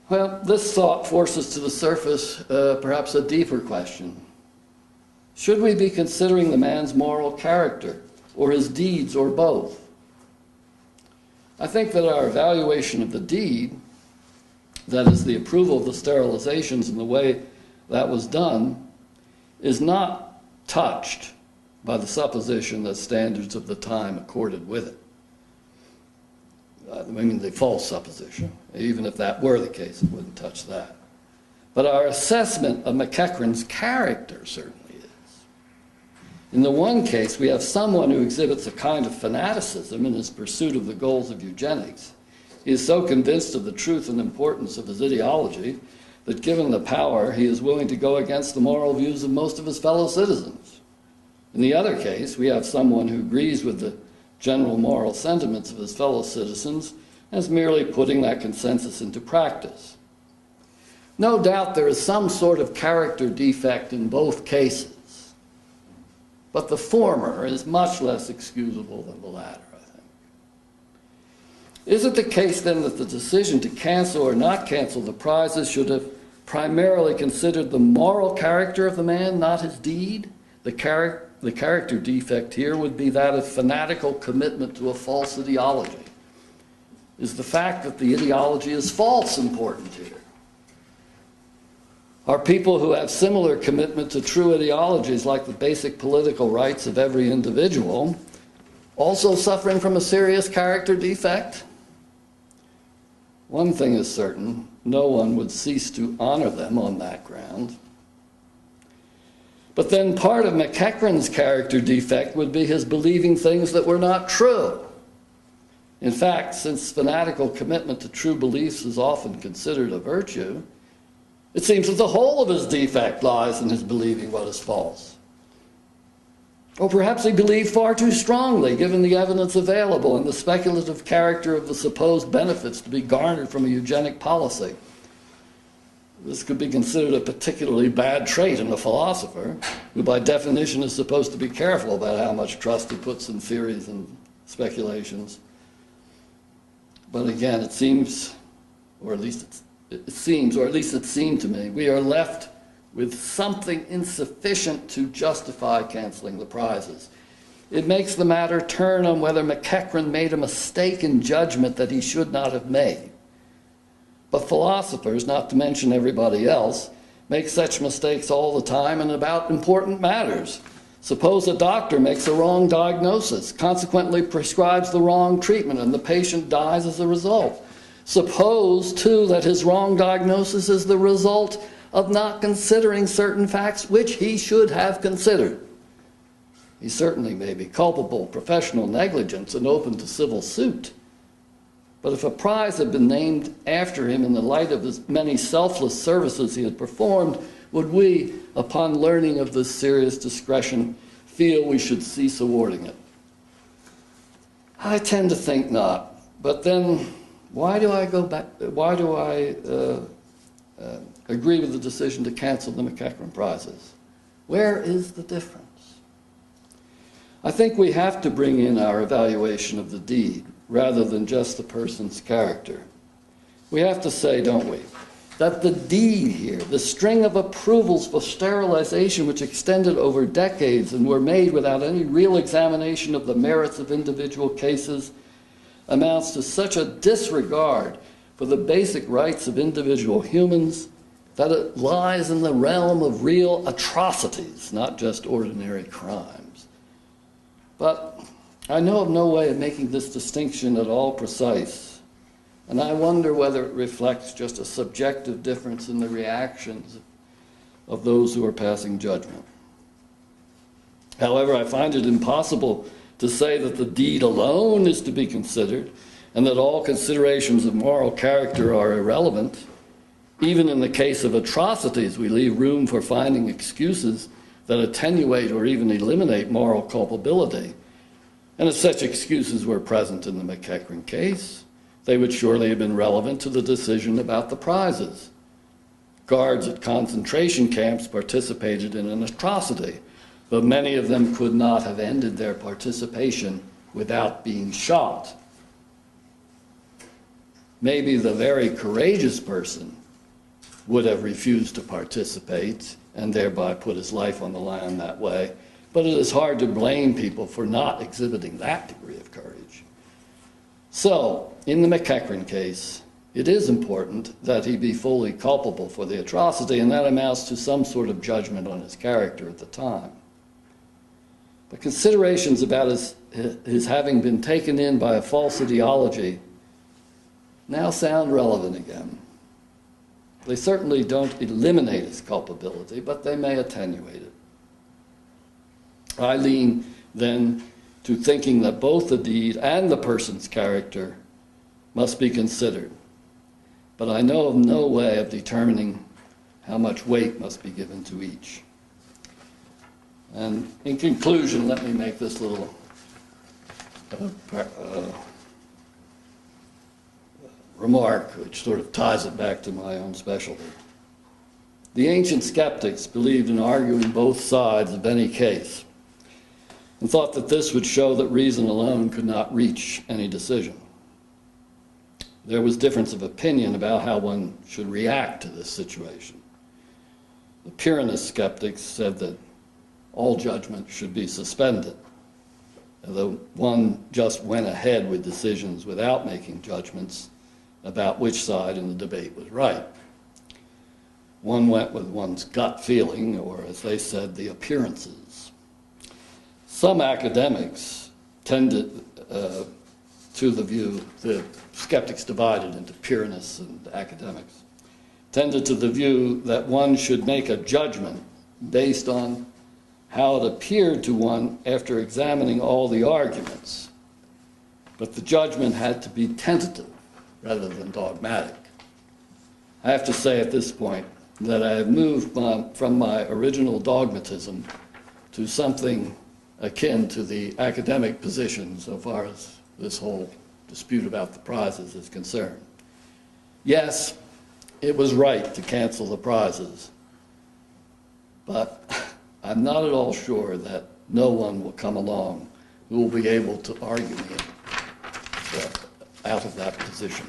Well, this thought forces to the surface perhaps a deeper question. Should we be considering the man's moral character, or his deeds, or both? I think that our evaluation of the deed, that is the approval of the sterilizations and the way that was done, is not touched by the supposition that standards of the time accorded with it. I mean, the false supposition. Even if that were the case, it wouldn't touch that. But our assessment of MacEachran's character certainly is. In the one case, we have someone who exhibits a kind of fanaticism in his pursuit of the goals of eugenics. He is so convinced of the truth and importance of his ideology that given the power, he is willing to go against the moral views of most of his fellow citizens. In the other case, we have someone who agrees with the general moral sentiments of his fellow citizens as merely putting that consensus into practice. No doubt there is some sort of character defect in both cases, but the former is much less excusable than the latter, I think. Is it the case then that the decision to cancel or not cancel the prizes should have primarily considered the moral character of the man, not his deed? The character defect here would be that of fanatical commitment to a false ideology. Is the fact that the ideology is false important here? Are people who have similar commitment to true ideologies, like the basic political rights of every individual, also suffering from a serious character defect? One thing is certain, no one would cease to honor them on that ground. But then part of MacEachran's character defect would be his believing things that were not true. In fact, since fanatical commitment to true beliefs is often considered a virtue, it seems that the whole of his defect lies in his believing what is false. Or perhaps he believed far too strongly, given the evidence available and the speculative character of the supposed benefits to be garnered from a eugenic policy. This could be considered a particularly bad trait in a philosopher, who by definition is supposed to be careful about how much trust he puts in theories and speculations. But again, it seems, or at least it seemed to me, we are left with something insufficient to justify canceling the prizes. It makes the matter turn on whether MacEachran made a mistake in judgment that he should not have made. But philosophers, not to mention everybody else, make such mistakes all the time and about important matters. Suppose a doctor makes a wrong diagnosis, consequently prescribes the wrong treatment, and the patient dies as a result. Suppose, too, that his wrong diagnosis is the result of not considering certain facts which he should have considered. He certainly may be culpable of professional negligence and open to civil suit. But if a prize had been named after him in the light of his many selfless services he had performed, would we, upon learning of this serious discretion, feel we should cease awarding it? I tend to think not. But then, why do I agree with the decision to cancel the MacEachran prizes? Where is the difference? I think we have to bring in our evaluation of the deed, rather than just the person's character. We have to say, don't we, that the deed here, the string of approvals for sterilization which extended over decades and were made without any real examination of the merits of individual cases, amounts to such a disregard for the basic rights of individual humans that it lies in the realm of real atrocities, not just ordinary crimes. But I know of no way of making this distinction at all precise, and I wonder whether it reflects just a subjective difference in the reactions of those who are passing judgment. However, I find it impossible to say that the deed alone is to be considered and that all considerations of moral character are irrelevant. Even in the case of atrocities, we leave room for finding excuses that attenuate or even eliminate moral culpability. And if such excuses were present in the MacEachran case, they would surely have been relevant to the decision about the prizes. Guards at concentration camps participated in an atrocity, but many of them could not have ended their participation without being shot. maybe the very courageous person would have refused to participate and thereby put his life on the line that way. But it is hard to blame people for not exhibiting that degree of courage. So, in the MacEachran case, it is important that he be fully culpable for the atrocity, and that amounts to some sort of judgment on his character at the time. But considerations about his having been taken in by a false ideology now sound relevant again. They certainly don't eliminate his culpability, but they may attenuate it. I lean, then, to thinking that both the deed and the person's character must be considered. But I know of no way of determining how much weight must be given to each. And in conclusion, let me make this little remark, which sort of ties it back to my own specialty. The ancient skeptics believed in arguing both sides of any case, and thought that this would show that reason alone could not reach any decision. There was difference of opinion about how one should react to this situation. The Pyrrhonist skeptics said that all judgment should be suspended, although one just went ahead with decisions without making judgments about which side in the debate was right. One went with one's gut feeling, or as they said, the appearances. Some academics tended to the view, the skeptics divided into Pyrrhonists and academics, tended to the view that one should make a judgment based on how it appeared to one after examining all the arguments. But the judgment had to be tentative rather than dogmatic. I have to say at this point that I have moved from my original dogmatism to something akin to the academic position so far as this whole dispute about the prizes is concerned. Yes, it was right to cancel the prizes, but I'm not at all sure that no one will come along who will be able to argue me out of that position.